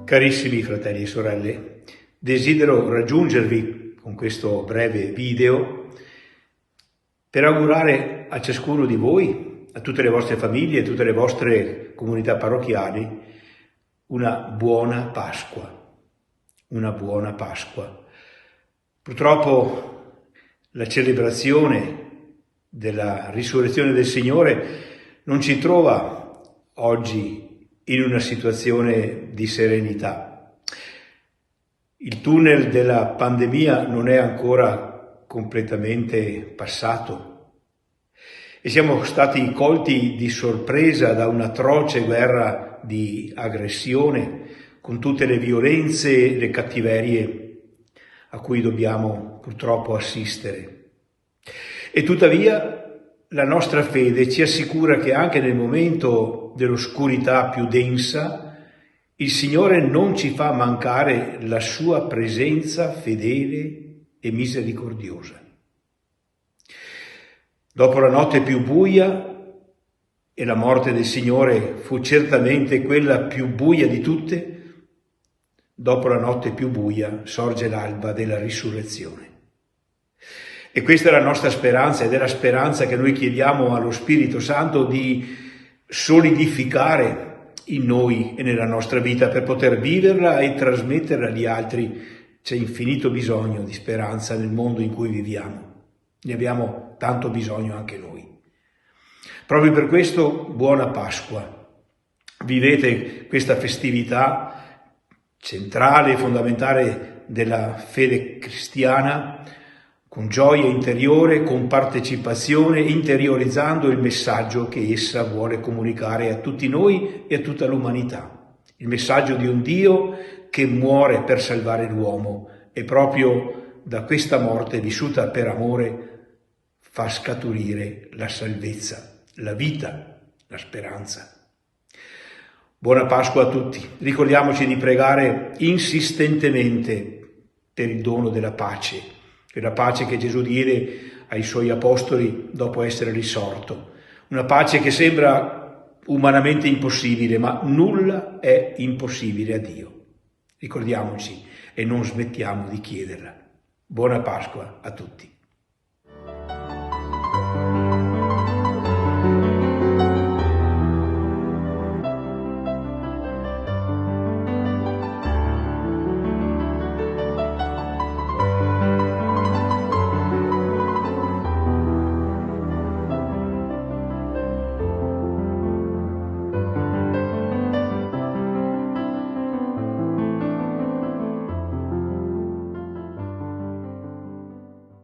Carissimi fratelli e sorelle, desidero raggiungervi con questo breve video per augurare a ciascuno di voi, a tutte le vostre famiglie, a tutte le vostre comunità parrocchiali, una buona Pasqua. Una buona Pasqua. Purtroppo la celebrazione della risurrezione del Signore non ci trova oggi in una situazione di serenità. Il tunnel della pandemia non è ancora completamente passato e siamo stati colti di sorpresa da un'atroce guerra di aggressione con tutte le violenze e le cattiverie a cui dobbiamo purtroppo assistere. E tuttavia la nostra fede ci assicura che anche nel momento dell'oscurità più densa il Signore non ci fa mancare la sua presenza fedele e misericordiosa. Dopo la notte più buia, e la morte del Signore fu certamente quella più buia di tutte, dopo la notte più buia sorge l'alba della risurrezione. E questa è la nostra speranza ed è la speranza che noi chiediamo allo Spirito Santo di solidificare in noi e nella nostra vita per poter viverla e trasmetterla agli altri. C'è infinito bisogno di speranza nel mondo in cui viviamo. Ne abbiamo tanto bisogno anche noi. Proprio per questo, buona Pasqua. Vivete questa festività centrale e fondamentale della fede cristiana con gioia interiore, con partecipazione, interiorizzando il messaggio che essa vuole comunicare a tutti noi e a tutta l'umanità. Il messaggio di un Dio che muore per salvare l'uomo e proprio da questa morte vissuta per amore fa scaturire la salvezza, la vita, la speranza. Buona Pasqua a tutti. Ricordiamoci di pregare insistentemente per il dono della pace, quella pace che Gesù diede ai suoi apostoli dopo essere risorto. Una pace che sembra umanamente impossibile, ma nulla è impossibile a Dio. Ricordiamoci e non smettiamo di chiederla. Buona Pasqua a tutti.